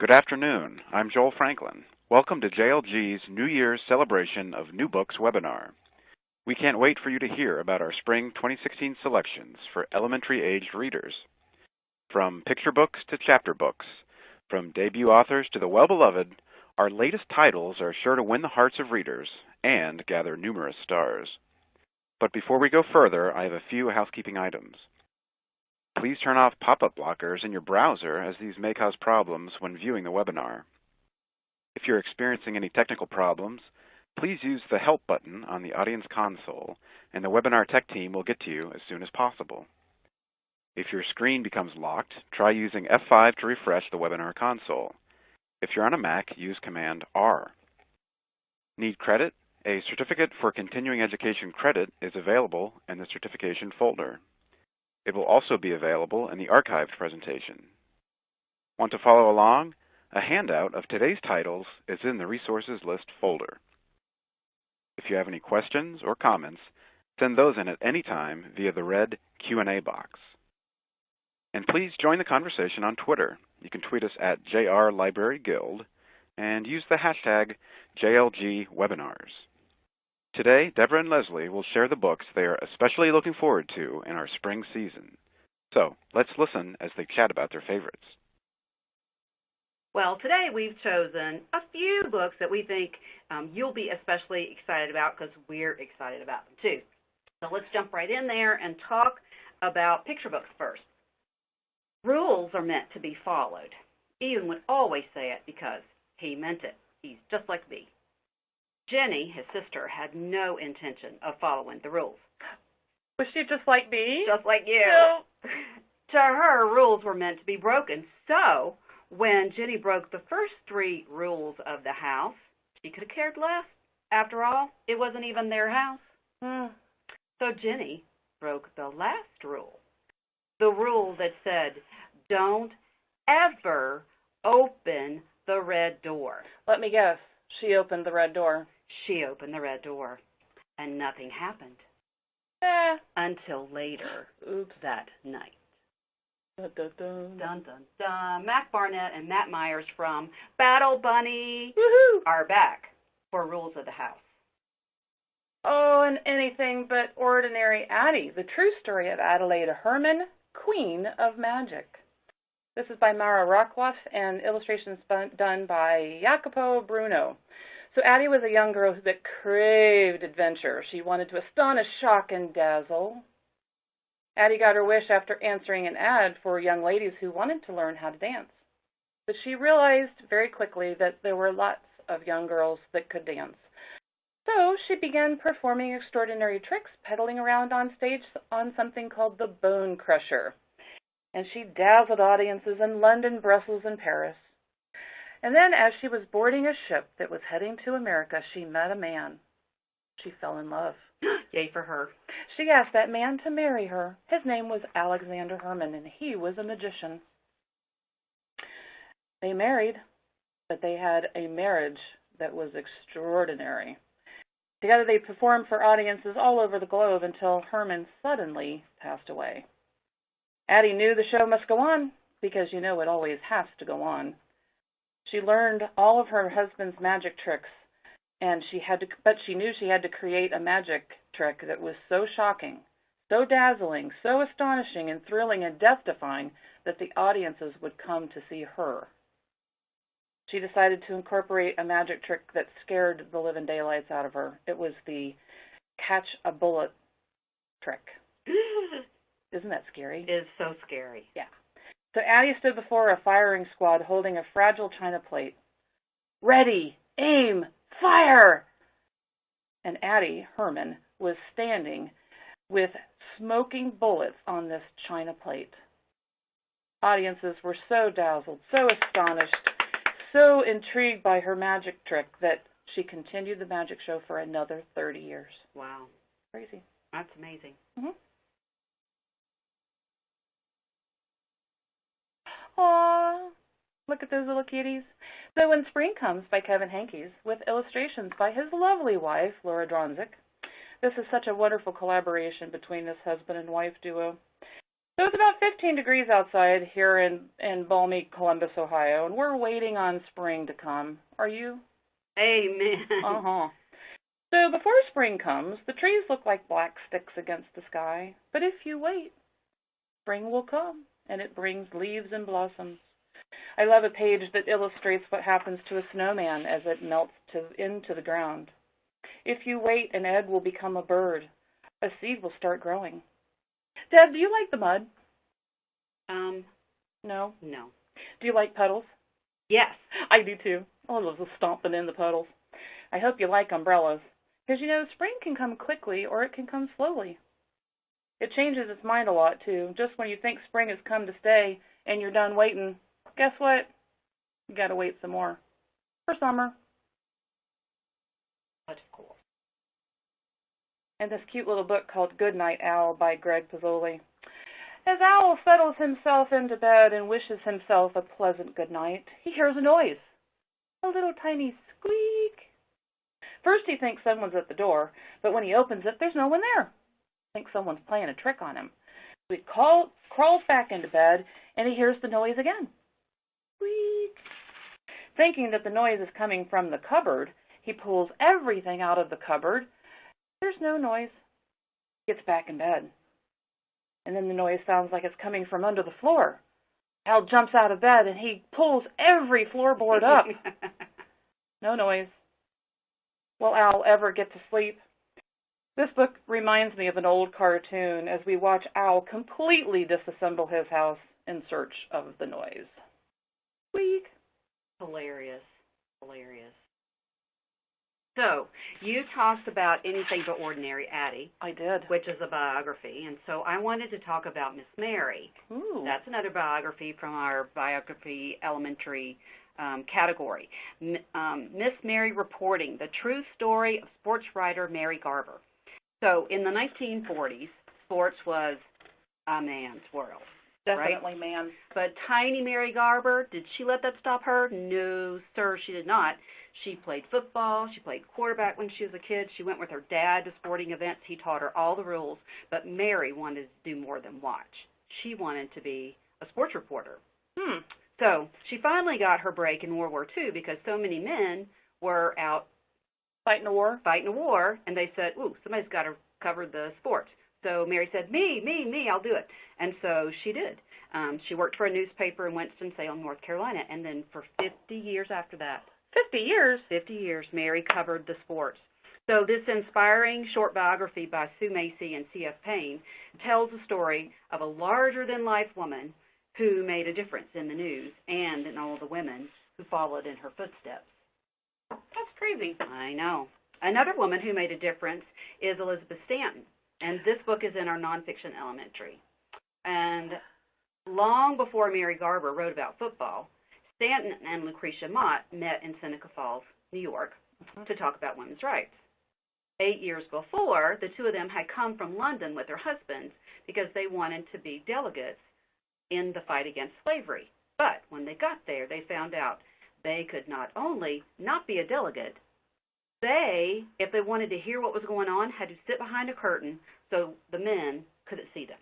Good afternoon. I'm Joel Franklin. Welcome to JLG's New Year's Celebration of New Books webinar. We can't wait for you to hear about our Spring 2016 selections for elementary-aged readers. From picture books to chapter books, from debut authors to the well-beloved, our latest titles are sure to win the hearts of readers and gather numerous stars. But before we go further, I have a few housekeeping items. Please turn off pop-up blockers in your browser, as these may cause problems when viewing the webinar. If you're experiencing any technical problems, please use the Help button on the audience console, and the webinar tech team will get to you as soon as possible. If your screen becomes locked, try using F5 to refresh the webinar console. If you're on a Mac, use Command R. Need credit? A Certificate for Continuing Education credit is available in the certification folder. It will also be available in the archived presentation. Want to follow along? A handout of today's titles is in the Resources List folder. If you have any questions or comments, send those in at any time via the red Q&A box. And please join the conversation on Twitter. You can tweet us at JRLibraryGuild and use the hashtag JLGWebinars. Today, Deborah and Leslie will share the books they are especially looking forward to in our spring season. So let's listen as they chat about their favorites. Well, today we've chosen a few books that we think you'll be especially excited about because we're excited about them too. So let's jump right in there and talk about picture books first. Rules are meant to be followed. Ian would always say it because he meant it. He's just like me. Jenny, his sister, had no intention of following the rules. Was she just like me? Just like you. No. To her, rules were meant to be broken. So when Jenny broke the first 3 rules of the house, she could have cared less. After all, it wasn't even their house. So Jenny broke the last rule, the rule that said, don't ever open the red door. Let me guess. She opened the red door. She opened the red door, and nothing happened until later that night. Dun, dun, dun. Dun, dun, dun. Mac Barnett and Matt Myers from Battle Bunny are back for Rules of the House. Oh, and anything but ordinary Addie, the true story of Adelaide Herman, Queen of Magic. This is by Mara Rockwoff and illustrations done by Jacopo Bruno. So Addie was a young girl that craved adventure. She wanted to astonish, shock, and dazzle. Addie got her wish after answering an ad for young ladies who wanted to learn how to dance. But she realized very quickly that there were lots of young girls that could dance. So she began performing extraordinary tricks, pedaling around on stage on something called the Bone Crusher. And she dazzled audiences in London, Brussels, and Paris. And then as she was boarding a ship that was heading to America, she met a man. She fell in love. Yay for her. She asked that man to marry her. His name was Alexander Herman, and he was a magician. They married, but they had a marriage that was extraordinary. Together they performed for audiences all over the globe until Herman suddenly passed away. Addie knew the show must go on, because you know it always has to go on. She learned all of her husband's magic tricks, and but she knew she had to create a magic trick that was so shocking, so dazzling, so astonishing and thrilling and death-defying that the audiences would come to see her. She decided to incorporate a magic trick that scared the living daylights out of her. It was the catch a bullet trick. Isn't that scary? It is so scary. Yeah. So Addie stood before a firing squad holding a fragile china plate. Ready, aim, fire! And Addie Herman was standing with smoking bullets on this china plate. Audiences were so dazzled, so astonished, so intrigued by her magic trick that she continued the magic show for another 30 years. Wow. Crazy. That's amazing. Aww, look at those little kitties. So When Spring Comes by Kevin Henkes with illustrations by his lovely wife, Laura Dronzik. This is such a wonderful collaboration between this husband and wife duo. So it's about about 15 degrees outside here in balmy Columbus, Ohio, and we're waiting on spring to come. Are you? Amen. Uh-huh. So before spring comes, the trees look like black sticks against the sky. But if you wait, spring will come, and it brings leaves and blossoms. I love a page that illustrates what happens to a snowman as it melts into the ground. If you wait, an egg will become a bird. A seed will start growing. Deb, do you like the mud? No? No. Do you like puddles? Yes. I do too. I love the stomping in the puddles. I hope you like umbrellas. Because, spring can come quickly or it can come slowly. It changes its mind a lot, too. Just when you think spring has come to stay and you're done waiting, guess what? You got to wait some more. For summer. That's cool. And this cute little book called Good Nite Owl by Greg Pizzoli. As Owl settles himself into bed and wishes himself a pleasant good night, he hears a noise. A little tiny squeak. First he thinks someone's at the door, but when he opens it, there's no one there. He thinks someone's playing a trick on him. So he crawls back into bed, and he hears the noise again. Squeak. Thinking that the noise is coming from the cupboard, he pulls everything out of the cupboard. There's no noise. He gets back in bed. And then the noise sounds like it's coming from under the floor. Al jumps out of bed, and he pulls every floorboard up. No noise. Will Al ever get to sleep? This book reminds me of an old cartoon as we watch Al completely disassemble his house in search of the noise. Squeak. Hilarious. Hilarious. So, you talked about Anything But Ordinary Addie. I did. Which is a biography, and so I wanted to talk about Miss Mary. Ooh. That's another biography from our biography elementary category. Miss Mary Reporting, the true story of sports writer Mary Garber. So, in the 1940s, sports was a man's world. Definitely, right? man. But tiny Mary Garber, did she let that stop her? No, sir, she did not. She played football. She played quarterback when she was a kid. She went with her dad to sporting events. He taught her all the rules. But Mary wanted to do more than watch. She wanted to be a sports reporter. So she finally got her break in World War II because so many men were out fighting a war, and they said, ooh, somebody's got to cover the sports. So Mary said, me, I'll do it. And so she did. She worked for a newspaper in Winston-Salem, North Carolina, and then for 50 years after that. 50 years? 50 years, Mary covered the sports. So this inspiring short biography by Sue Macy and C.F. Payne tells the story of a larger-than-life woman who made a difference in the news and in all the women who followed in her footsteps. That's crazy. I know. Another woman who made a difference is Elizabeth Stanton, and this book is in our nonfiction elementary. And long before Mary Garber wrote about football, Stanton and Lucretia Mott met in Seneca Falls, New York, to talk about women's rights. 8 years before, the two of them had come from London with their husbands because they wanted to be delegates in the fight against slavery. But when they got there, they found out they could not only not be a delegate, they, if they wanted to hear what was going on, had to sit behind a curtain so the men couldn't see them.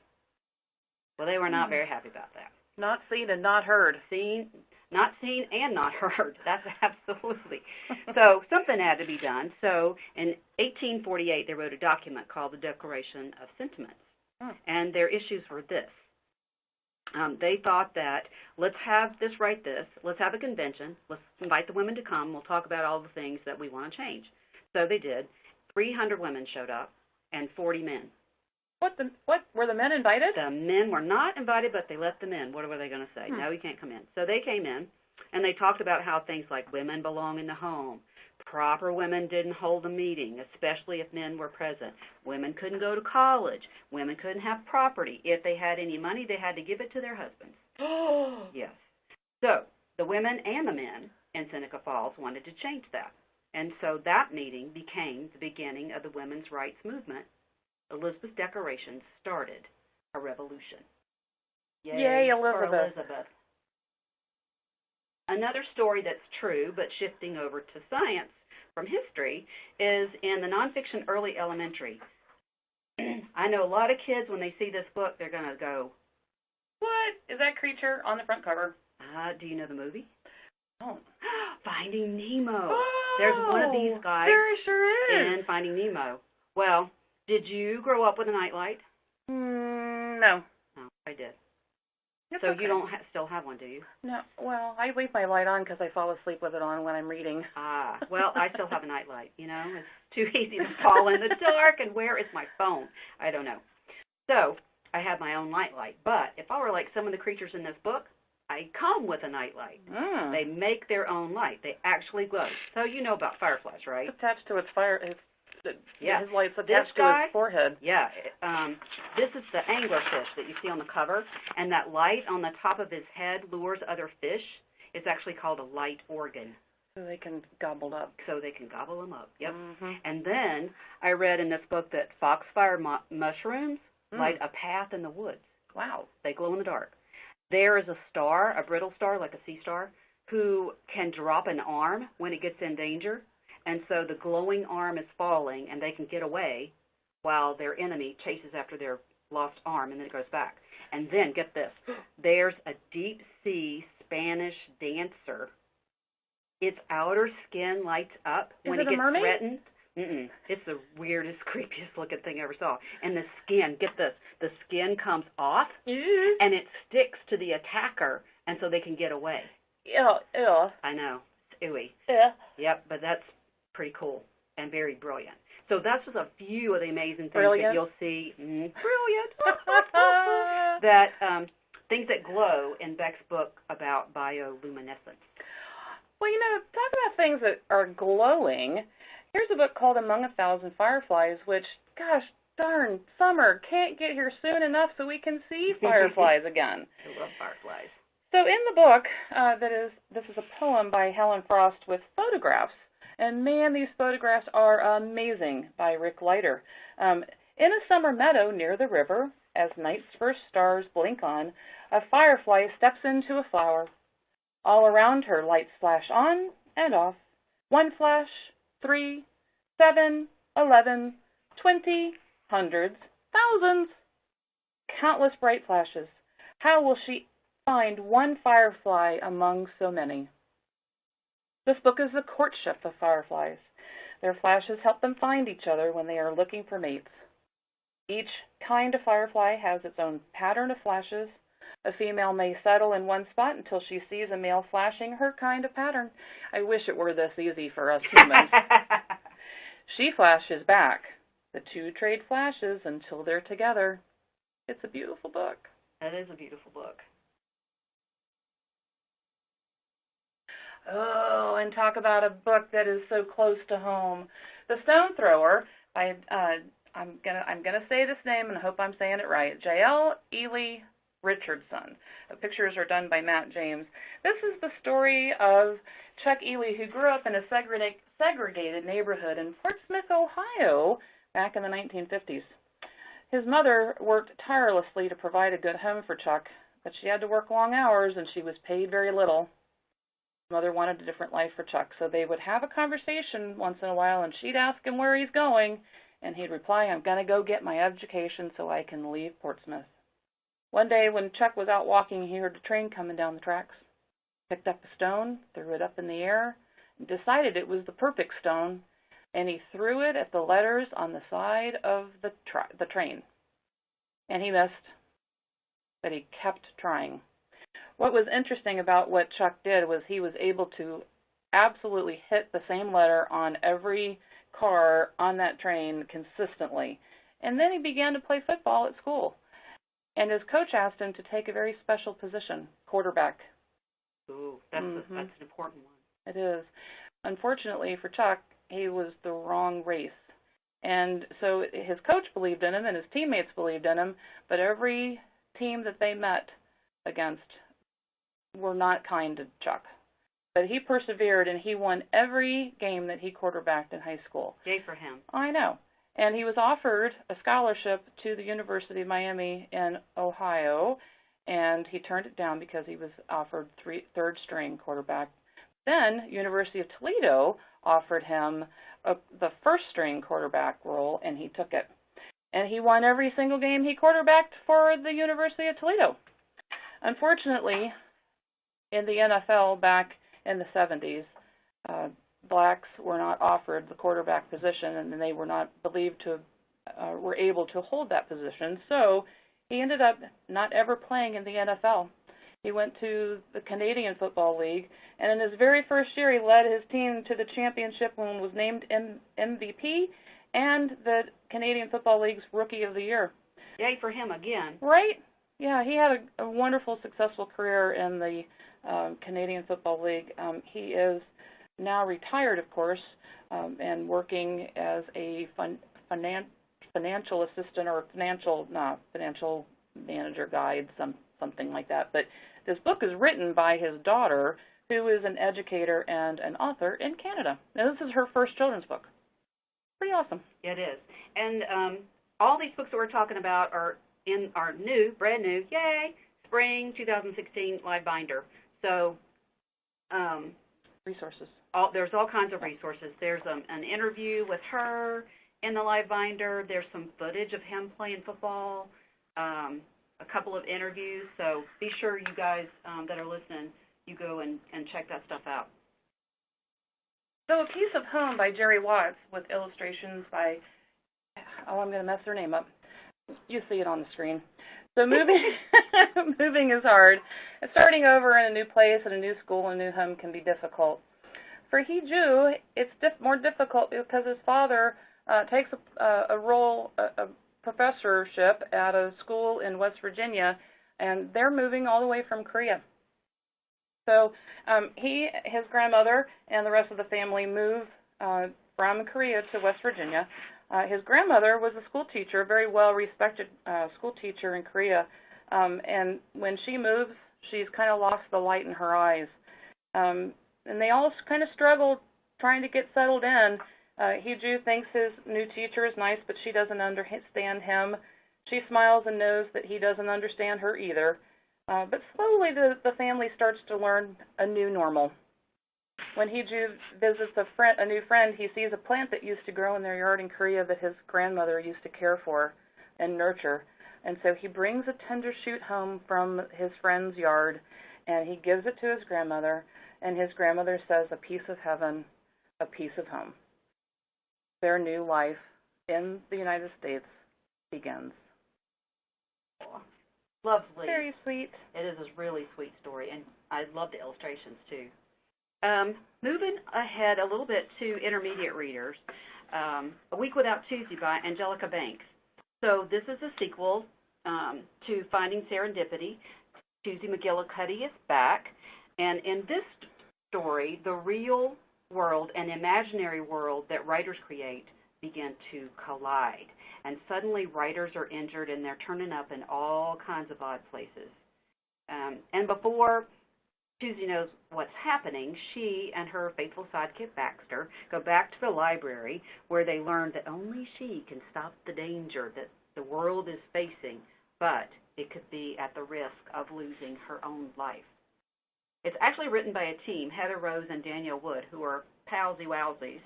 Well, they were not very happy about that. Not seen and not heard. Not seen and not heard. That's absolutely. So something had to be done. So in 1848, they wrote a document called the Declaration of Sentiments. And their issues were this. They thought that let's have a convention, let's invite the women to come, we'll talk about all the things that we want to change. So they did. 300 women showed up and 40 men. What, were the men invited? The men were not invited, but they let them in. What were they going to say? No, you can't come in. So they came in, and they talked about how things like women belong in the home, proper women didn't hold a meeting, especially if men were present. Women couldn't go to college. Women couldn't have property. If they had any money, they had to give it to their husbands. Yes. So the women and the men in Seneca Falls wanted to change that. And so that meeting became the beginning of the women's rights movement. Elizabeth's Declaration started a revolution. Yay, Elizabeth. Another story that's true, but shifting over to science from history, is in the nonfiction early elementary. I know a lot of kids, when they see this book, they're going to go, is that creature on the front cover. Do you know the movie? Oh. Finding Nemo. Oh, there's one of these guys there sure is. in Finding Nemo. Well, did you grow up with a nightlight? No. No, I did. It's so okay. you don't still have one, do you? No. Well, I leave my light on because I fall asleep with it on when I'm reading. Well, I still have a nightlight. You know, it's too easy to fall in the dark, and where is my phone? I don't know. So I have my own nightlight. But if I were like some of the creatures in this book, I come with a nightlight. They make their own light. They actually glow. So you know about fireflies, right? It's attached to its fire. Yeah. His light's attached to his forehead. Yeah. This is the anglerfish that you see on the cover, and that light on the top of his head lures other fish. It's actually called a light organ. So they can gobble up. So they can gobble them up, yep. Mm-hmm. And then I read in this book that foxfire mushrooms light a path in the woods. Wow. They glow in the dark. There is a star, a brittle star, like a sea star, who can drop an arm when it gets in danger. And so the glowing arm is falling, and they can get away while their enemy chases after their lost arm, and then it goes back. And then, get this, there's a deep-sea Spanish dancer. Its outer skin lights up when it gets threatened. It's the weirdest, creepiest looking thing I ever saw. And the skin, get this, the skin comes off, and it sticks to the attacker, and so they can get away. Ew. I know. It's ooey. Yeah. Yep, but that's pretty cool and very brilliant. So that's just a few of the amazing things Brilliant. that you'll see. Brilliant. Things that glow in Beck's book about bioluminescence. Well, talk about things that are glowing. Here's a book called Among a Thousand Fireflies, which, gosh darn, summer can't get here soon enough so we can see fireflies again. I love fireflies. So in the book, this is a poem by Helen Frost with photographs. And man, these photographs are amazing, by Rick Leiter. In a summer meadow near the river, as night's first stars blink on, a firefly steps into a flower. All around her lights flash on and off. 1 flash, 3, 7, 11, 20, hundreds, thousands. Countless bright flashes. How will she find one firefly among so many? This book is the courtship of fireflies. Their flashes help them find each other when they are looking for mates. Each kind of firefly has its own pattern of flashes. A female may settle in one spot until she sees a male flashing her kind of pattern. I wish it were this easy for us humans. She flashes back. The two trade flashes until they're together. It's a beautiful book. That is a beautiful book. Oh, and talk about a book that is so close to home. The Stone Thrower by I'm gonna say this name and I hope I'm saying it right. J.L. Ely Richardson. The pictures are done by Matt James. This is the story of Chuck Ely, who grew up in a segregated neighborhood in Portsmouth, Ohio, back in the 1950s. His mother worked tirelessly to provide a good home for Chuck, but she had to work long hours and she was paid very little. His mother wanted a different life for Chuck, so they would have a conversation once in a while, and she'd ask him where he's going, and he'd reply, "I'm going to go get my education so I can leave Portsmouth." One day when Chuck was out walking, he heard a train coming down the tracks. Picked up a stone, threw it up in the air, and decided it was the perfect stone, and he threw it at the letters on the side of the train. And he missed, but he kept trying. What was interesting about what Chuck did was he was able to absolutely hit the same letter on every car on that train consistently. And then he began to play football at school. And his coach asked him to take a very special position, quarterback. Ooh, that's an important one. It is. Unfortunately for Chuck, he was the wrong race. And so his coach believed in him and his teammates believed in him, but every team that they met against were not kind to Chuck. But he persevered, and he won every game that he quarterbacked in high school. Yay for him. I know. And he was offered a scholarship to the University of Miami in Ohio, and he turned it down because he was offered third-string quarterback. Then University of Toledo offered him the first-string quarterback role, and he took it. And he won every single game he quarterbacked for the University of Toledo. Unfortunately, in the NFL back in the 70s, blacks were not offered the quarterback position, and they were not believed to were able to hold that position. So he ended up not ever playing in the NFL. He went to the Canadian Football League, and in his very first year, he led his team to the championship and was named MVP and the Canadian Football League's Rookie of the Year. Yay for him again. Right? Yeah, he had a wonderful, successful career in the Canadian Football League. He is now retired, of course, and working as a financial assistant or financial manager guide, something like that. But this book is written by his daughter, who is an educator and an author in Canada. Now, this is her first children's book. Pretty awesome. It is. And all these books that we're talking about are in our brand new, yay, spring 2016 live binder. So resources. There's all kinds of resources. There's an interview with her in the live binder. There's some footage of him playing football, a couple of interviews. So be sure you guys that are listening, you go and check that stuff out. So A Piece of Home by Jerry Watts with illustrations by, I'm going to mess her name up. You see it on the screen. So moving is hard. Starting over in a new place, at a new school, and a new home can be difficult. For Hee-Ju, it's more difficult because his father takes a professorship at a school in West Virginia, and they're moving all the way from Korea. So his grandmother, and the rest of the family move from Korea to West Virginia. His grandmother was a school teacher, a very well-respected school teacher in Korea, and when she moves, she's kind of lost the light in her eyes. And they all kind of struggle trying to get settled in. Hee-Ju thinks his new teacher is nice, but she doesn't understand him. She smiles and knows that he doesn't understand her either. But slowly the family starts to learn a new normal. When Hee-Ju visits a new friend, he sees a plant that used to grow in their yard in Korea that his grandmother used to care for and nurture. And so he brings a tender shoot home from his friend's yard, and he gives it to his grandmother, and his grandmother says, "A piece of heaven, a piece of home." Their new life in the United States begins. Lovely. Very sweet. It is a really sweet story, and I love the illustrations, too. Moving ahead a little bit to intermediate readers, A Week Without Tuesday by Angelica Banks. So this is a sequel to Finding Serendipity. Susie McGillicuddy is back, and in this story, the real world and imaginary world that writers create begin to collide. And suddenly writers are injured, and they're turning up in all kinds of odd places. And before Susie knows what's happening, she and her faithful sidekick Baxter go back to the library, where they learn that only she can stop the danger that the world is facing, but it could be at the risk of losing her own life. It's actually written by a team, Heather Rose and Danielle Wood, who are palsy-wowsies,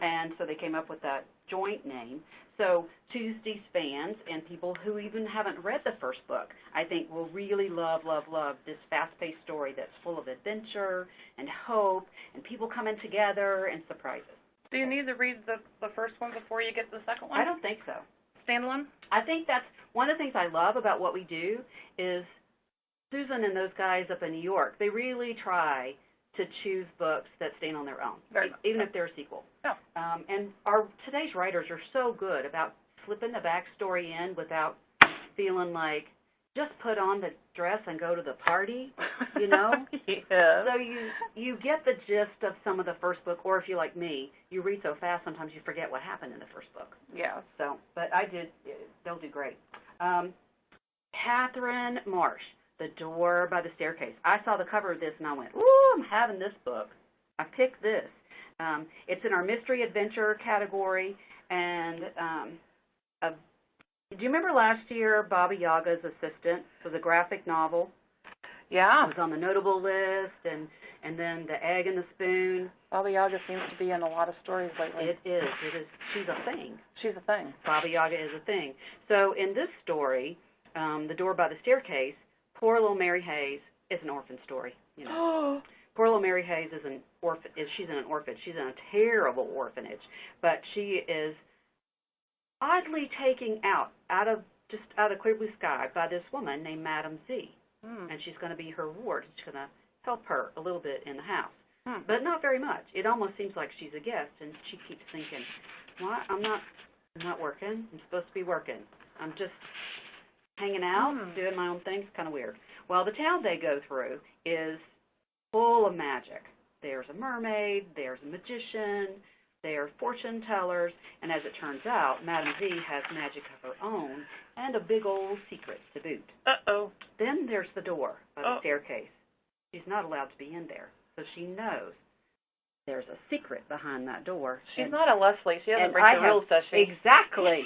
and so they came up with that joint name. So Tuesday's fans and people who even haven't read the first book, I think, will really love this fast-paced story that's full of adventure and hope and people coming together and surprises. Do you need to read the first one before you get to the second one? I don't think so. Standalone? I think that's one of the things I love about what we do is Susan and those guys up in New York, they really try to choose books that stand on their own, even if they're a sequel. Yeah. And today's writers are so good about slipping the backstory in without feeling like, just put on the dress and go to the party, you know? Yeah. So you get the gist of some of the first book, or if you're like me, you read so fast sometimes you forget what happened in the first book. Yeah. So, but they'll do great. Catherine Marsh, The Door by the Staircase. I saw the cover of this and I went, ooh, I'm having this book. I picked this. It's in our mystery adventure category, and do you remember last year Baba Yaga's Assistant was a graphic novel? Yeah. It was on the notable list, and then The Egg and the Spoon. Baba Yaga seems to be in a lot of stories lately. It is. She's a thing. She's a thing. Baba Yaga is a thing. So in this story, The Door by the Staircase, Poor little Mary Hayes is an orphan story, you know. Poor little Mary Hayes is an orphan. She's in an orphanage. She's in a terrible orphanage, but she is oddly taken out of clear blue sky by this woman named Madame Z, and she's going to be her ward. She's going to help her a little bit in the house, but not very much. It almost seems like she's a guest, and she keeps thinking, "What? I'm not working. I'm supposed to be working. I'm just hanging out, doing my own thing. It's kind of weird." Well, the town they go through is full of magic. There's a mermaid, there's a magician, there are fortune tellers, and as it turns out, Madame Z has magic of her own and a big old secret to boot. Uh-oh. Then there's the door by the staircase. She's not allowed to be in there, so she knows there's a secret behind that door. She's not a Leslie. She doesn't break the rules, does she? Exactly.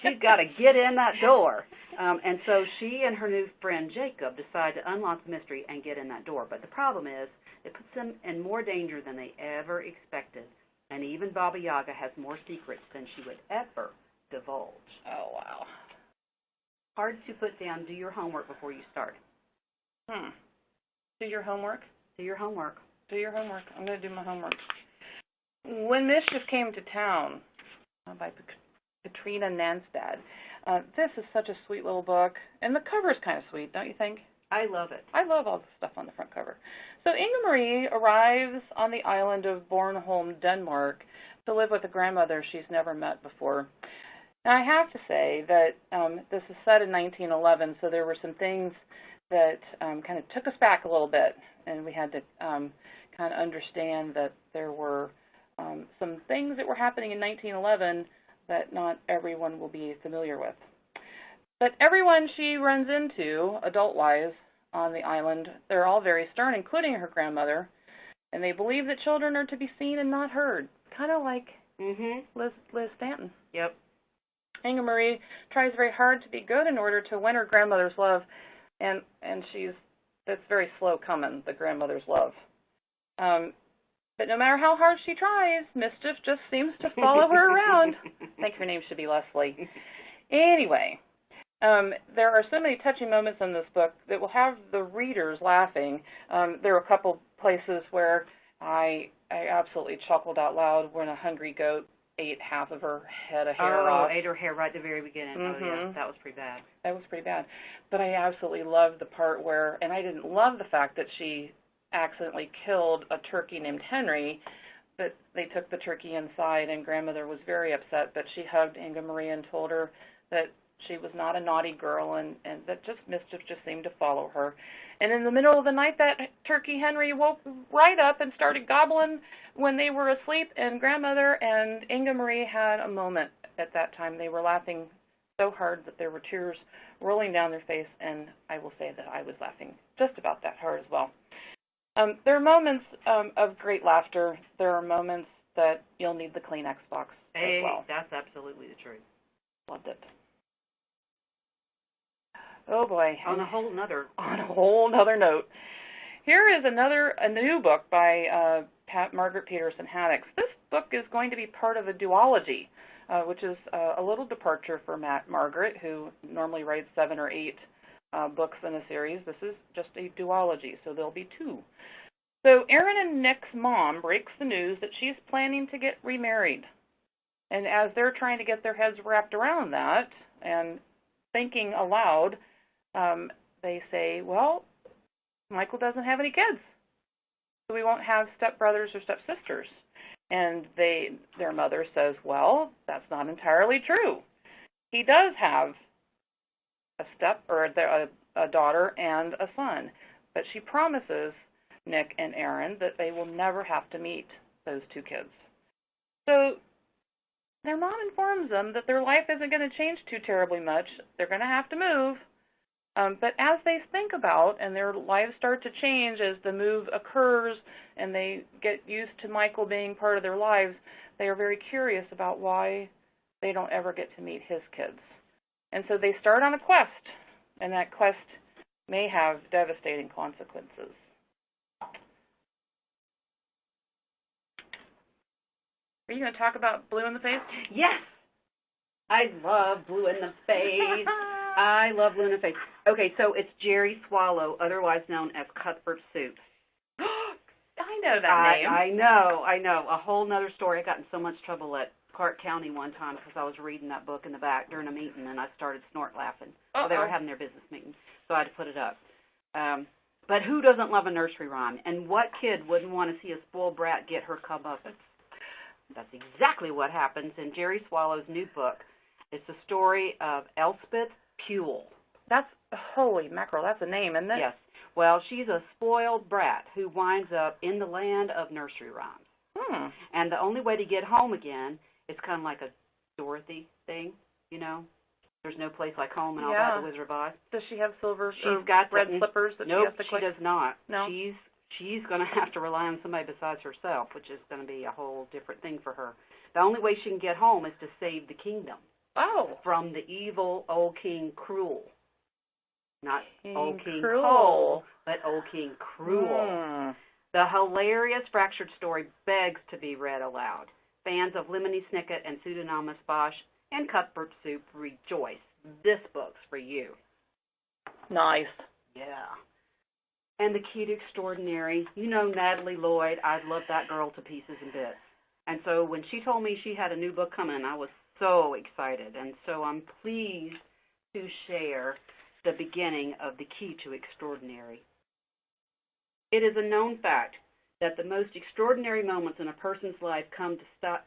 She's got to get in that door. And so she and her new friend Jacob decide to unlock the mystery and get in that door. But the problem is it puts them in more danger than they ever expected. And even Baba Yaga has more secrets than she would ever divulge. Oh, wow. Hard to put down. Do your homework before you start. Do your homework? Do your homework. Do your homework. I'm going to do my homework. When Mischief Came to Town by Katrina Nanstad. This is such a sweet little book, and the cover is kind of sweet, don't you think? I love it. I love all the stuff on the front cover. So Inga Marie arrives on the island of Bornholm, Denmark, to live with a grandmother she's never met before. And I have to say that this is set in 1911, so there were some things that kind of took us back a little bit, and we had to kind of understand that there were some things that were happening in 1911 that not everyone will be familiar with. But everyone she runs into, adult-wise, on the island, they're all very stern, including her grandmother, and they believe that children are to be seen and not heard, kind of like Liz Stanton. Yep. Inga Marie tries very hard to be good in order to win her grandmother's love, and that's very slow coming, the grandmother's love. But no matter how hard she tries, Mischief just seems to follow her around. I think her name should be Leslie. Anyway, there are so many touching moments in this book that will have the readers laughing. There are a couple places where I absolutely chuckled out loud when a hungry goat ate half of her head of hair off. Ate her hair right at the very beginning. Oh, yeah, that was pretty bad. That was pretty bad. But I absolutely loved the part where, and I didn't love the fact that she accidentally killed a turkey named Henry, but they took the turkey inside, and grandmother was very upset, but she hugged Inga Marie and told her that she was not a naughty girl, and that just Mischief just seemed to follow her. And in the middle of the night, that turkey Henry woke right up and started gobbling when they were asleep, and grandmother and Inga Marie had a moment at that time. They were laughing so hard that there were tears rolling down their face, and I will say that I was laughing just about that hard as well. There are moments of great laughter. There are moments that you'll need the Kleenex box as well. That's absolutely the truth. Loved it. Oh boy. On a whole nother note, here is a new book by Margaret Peterson Haddix. This book is going to be part of a duology, which is a little departure for Margaret, who normally writes 7 or 8 books in a series. This is just a duology, so there'll be 2. So Erin and Nick's mom breaks the news that she's planning to get remarried. And as they're trying to get their heads wrapped around that and thinking aloud, they say, well, Michael doesn't have any kids, so we won't have stepbrothers or stepsisters. And their mother says, well, that's not entirely true. He does have a daughter and a son, but she promises Nick and Erin that they will never have to meet those 2 kids. So their mom informs them that their life isn't going to change too terribly much. They're going to have to move. But as they think about and their lives start to change as the move occurs and they get used to Michael being part of their lives, they are very curious about why they don't ever get to meet his kids. And so they start on a quest, and that quest may have devastating consequences. Are you going to talk about Blue in the Face? Yes! I love Blue in the Face. I love Blue in the Face. Okay, so it's Jerry Swallow, otherwise known as Cuthbert Soup. I know that name. I know. A whole nother story. I got in so much trouble at Clark County one time because I was reading that book in the back during a meeting, and I started snort laughing. Well, they were having their business meeting, so I had to put it up. But who doesn't love a nursery rhyme? And what kid wouldn't want to see a spoiled brat get her comeuppance? That's exactly what happens in Jerry Swallow's new book. It's the story of Elspeth Puel. That's, holy mackerel, that's a name, isn't it? Yes. Well, she's a spoiled brat who winds up in the land of nursery rhymes. And the only way to get home again is kind of like a Dorothy thing, you know. There's no place like home and all that, the Wizard of Oz. Does she have silver red slippers that she has to click? Nope, she does not. No? She's going to have to rely on somebody besides herself, which is going to be a whole different thing for her. The only way she can get home is to save the kingdom. From the evil old King Cruel. Not old King Cole, but old King Cruel. The hilarious fractured story begs to be read aloud. Fans of Lemony Snicket and Pseudonymous Bosch and Cuthbert Soup rejoice. This book's for you. Nice. Yeah. And the key to extraordinary, you know Natalie Lloyd, I love that girl to pieces and bits. And so when she told me she had a new book coming, I was so excited. And so I'm pleased to share the beginning of the key to extraordinary. It is a known fact that the most extraordinary moments in a person's life come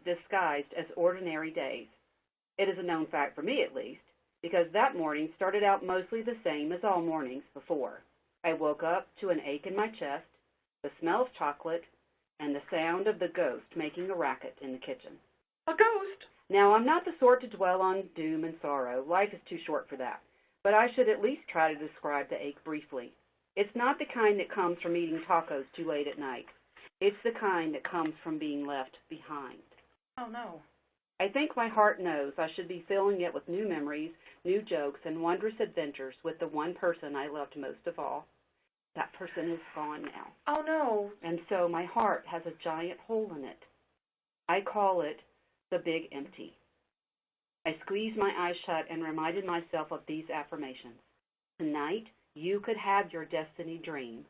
disguised as ordinary days. It is a known fact for me, at least, because that morning started out mostly the same as all mornings before. I woke up to an ache in my chest, the smell of chocolate, and the sound of the ghost making a racket in the kitchen. A ghost? Now, I'm not the sort to dwell on doom and sorrow. Life is too short for that. But I should at least try to describe the ache briefly. It's not the kind that comes from eating tacos too late at night. It's the kind that comes from being left behind. Oh, no. I think my heart knows I should be filling it with new memories, new jokes, and wondrous adventures with the one person I loved most of all. That person is gone now. Oh, no. And so my heart has a giant hole in it. I call it the Big Empty. I squeezed my eyes shut and reminded myself of these affirmations. Tonight, you could have your destiny dream.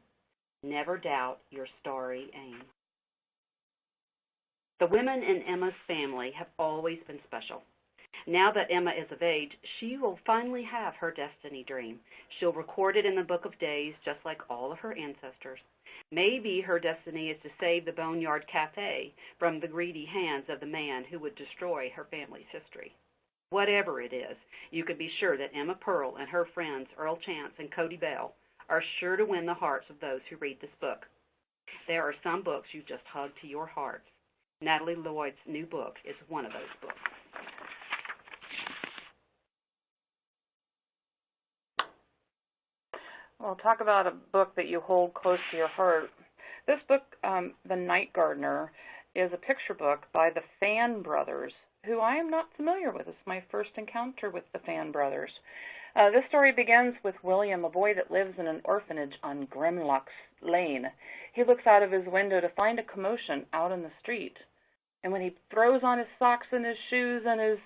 Never doubt your starry aim. The women in Emma's family have always been special. Now that Emma is of age, she will finally have her destiny dream. She'll record it in the Book of Days, just like all of her ancestors. Maybe her destiny is to save the Boneyard Cafe from the greedy hands of the man who would destroy her family's history. Whatever it is, you can be sure that Emma Pearl and her friends Earl Chance and Cody Bell are sure to win the hearts of those who read this book. There are some books you just hug to your hearts. Natalie Lloyd's new book is one of those books. Well, talk about a book that you hold close to your heart. This book, The Night Gardener, is a picture book by the Fan Brothers, who I am not familiar with. It's my first encounter with the Fan Brothers. This story begins with William, a boy that lives in an orphanage on Grimlock Lane. He looks out of his window to find a commotion out in the street. And when he throws on his socks and his shoes and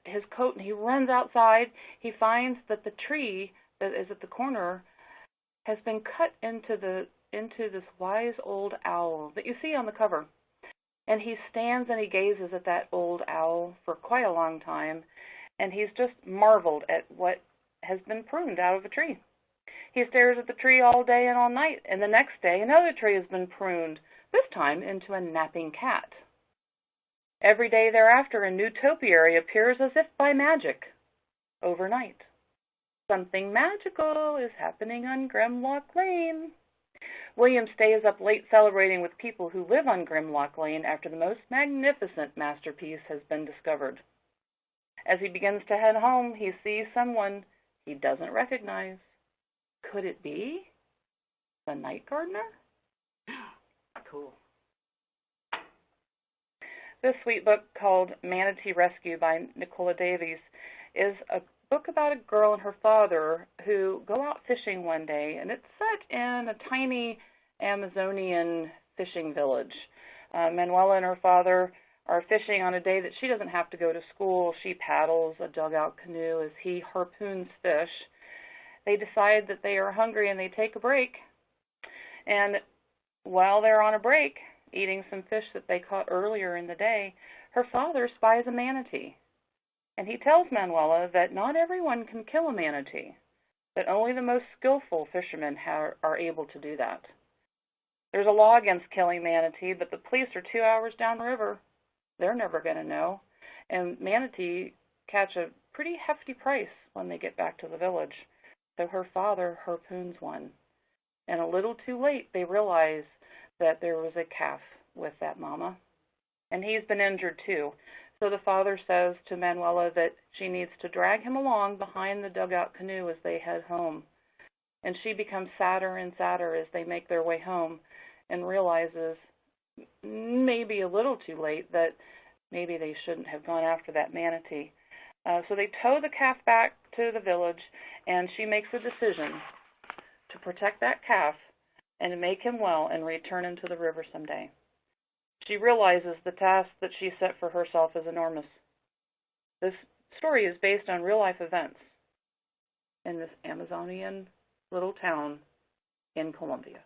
his coat and he runs outside, he finds that the tree that is at the corner has been cut into this wise old owl that you see on the cover. And he stands and he gazes at that old owl for quite a long time, and he's just marveled at what has been pruned out of the tree. He stares at the tree all day and all night, and the next day another tree has been pruned, this time into a napping cat. Every day thereafter a new topiary appears as if by magic, overnight. Something magical is happening on Grimlock Lane. William stays up late celebrating with people who live on Grimlock Lane after the most magnificent masterpiece has been discovered. As he begins to head home, he sees someone he doesn't recognize. Could it be the Night Gardener? Cool. This sweet book called Manatee Rescue by Nicola Davies is a book about a girl and her father who go out fishing one day, and it's set in a tiny Amazonian fishing village. Manuela and her father are fishing on a day that she doesn't have to go to school. She paddles a dugout canoe as he harpoons fish. they decide that they are hungry and they take a break. And while they're on a break, eating some fish that they caught earlier in the day, her father spies a manatee. And he tells Manuela that not everyone can kill a manatee, that only the most skillful fishermen are able to do that. There's a law against killing manatee, but the police are 2 hours down the river. They're never going to know. And manatee catch a pretty hefty price when they get back to the village. So her father harpoons one. And a little too late, they realize that there was a calf with that mama. And he's been injured too. So the father says to Manuela that she needs to drag him along behind the dugout canoe as they head home. And she becomes sadder and sadder as they make their way home and realizes, maybe a little too late, that maybe they shouldn't have gone after that manatee. So they tow the calf back to the village, and she makes a decision to protect that calf and to make him well and return him to the river someday. She realizes the task that she set for herself is enormous. This story is based on real-life events in this Amazonian little town in Colombia.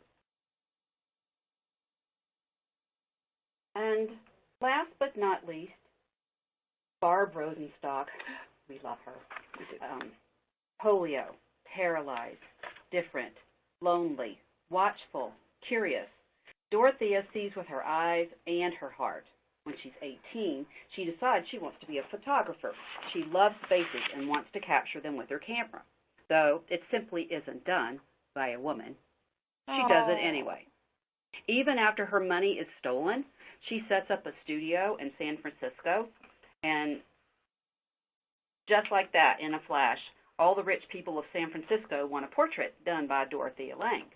And last but not least, Barb Rosenstock. We love her. Polio, paralyzed, different, lonely, watchful, curious. Dorothea sees with her eyes and her heart. When she's 18, she decides she wants to be a photographer. She loves spaces and wants to capture them with her camera. Though it simply isn't done by a woman. She does it anyway. Even after her money is stolen, she sets up a studio in San Francisco, and just like that, in a flash, all the rich people of San Francisco want a portrait done by Dorothea Lange.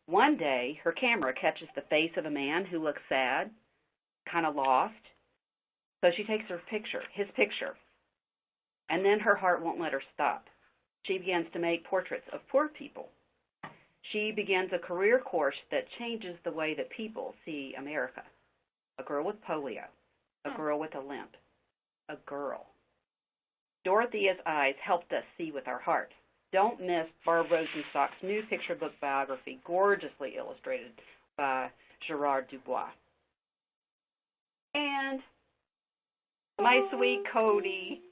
One day, her camera catches the face of a man who looks sad, kind of lost, so she takes his picture, and then her heart won't let her stop. She begins to make portraits of poor people. She begins a career course that changes the way that people see America. A girl with polio, a girl with a limp, a girl. Dorothea's eyes helped us see with our hearts. Don't miss Barb Rosenstock's new picture book biography, gorgeously illustrated by Gerard Dubois. And my sweet Cody,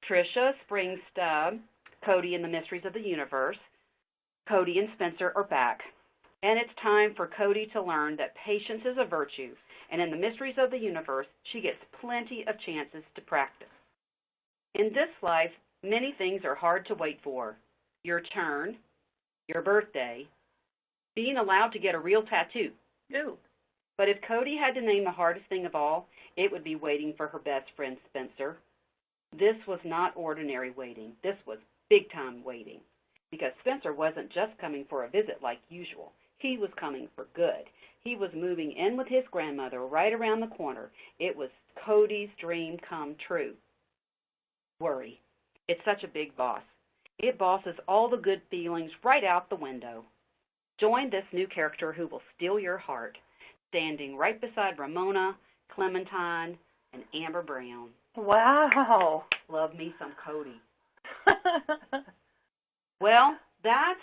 Tricia Springstub, Cody and the Mysteries of the Universe. Cody and Spencer are back. And it's time for Cody to learn that patience is a virtue, and in the Mysteries of the Universe, she gets plenty of chances to practice. In this life, many things are hard to wait for. Your turn, your birthday, being allowed to get a real tattoo. Ooh. But if Cody had to name the hardest thing of all, it would be waiting for her best friend, Spencer. This was not ordinary waiting. This was big-time waiting. Because Spencer wasn't just coming for a visit like usual. He was coming for good. He was moving in with his grandmother right around the corner. It was Cody's dream come true. Worry. It's such a big boss. It bosses all the good feelings right out the window. Join this new character who will steal your heart, standing right beside Ramona, Clementine, and Amber Brown. Wow. Love me some Cody. Well, that's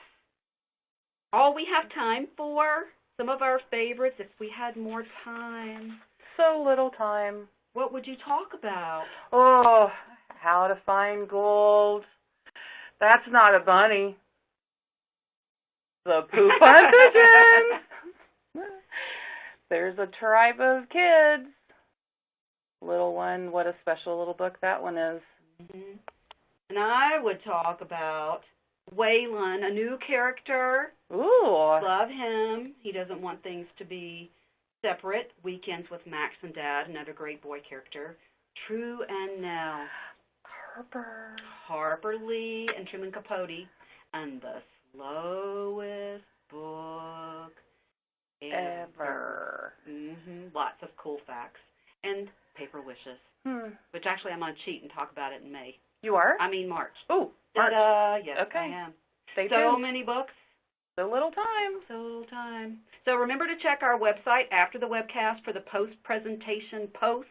all we have time for. Some of our favorites, if we had more time. So little time. What would you talk about? Oh, how to find gold. That's not a bunny. The poop pigeon. There's a tribe of kids. Little one, what a special little book that one is. Mm-hmm. And I would talk about Waylon, a new character. Ooh. Love him. He doesn't want things to be separate. Weekends with Max and Dad, another great boy character. True and Nell. Harper Lee and Truman Capote. And the slowest book ever. Mm-hmm. Lots of cool facts. And Paper Wishes. Which actually I'm going to cheat and talk about it in May. You are? I mean March. Oh, March. Yes, okay. I am. Stay so tuned. many books. So little time. So little time. So remember to check our website after the webcast for the post-presentation post.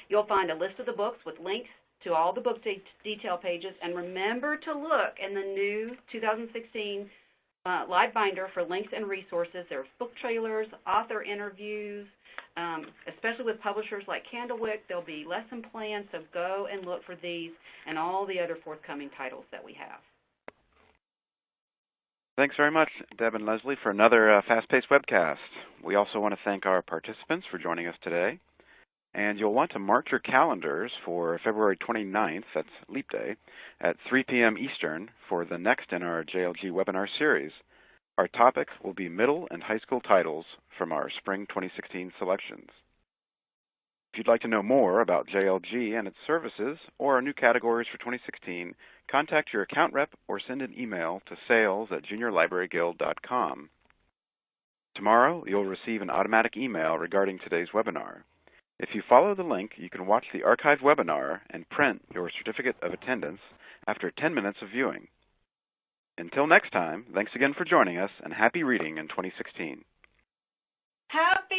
You'll find a list of the books with links to all the book detail pages, and remember to look in the new 2016 live binder for links and resources. There's book trailers, author interviews, especially with publishers like Candlewick. There'll be lesson plans, so go and look for these and all the other forthcoming titles that we have. Thanks very much, Deb and Leslie, for another fast-paced webcast. We also want to thank our participants for joining us today. And you'll want to mark your calendars for February 29th, that's Leap Day, at 3 p.m. Eastern for the next in our JLG webinar series. Our topic will be middle and high school titles from our Spring 2016 selections. If you'd like to know more about JLG and its services or our new categories for 2016, contact your account rep or send an email to sales@juniorlibraryguild.com. Tomorrow, you'll receive an automatic email regarding today's webinar. If you follow the link, you can watch the archived webinar and print your certificate of attendance after 10 minutes of viewing. Until next time, thanks again for joining us, and happy reading in 2016. Happy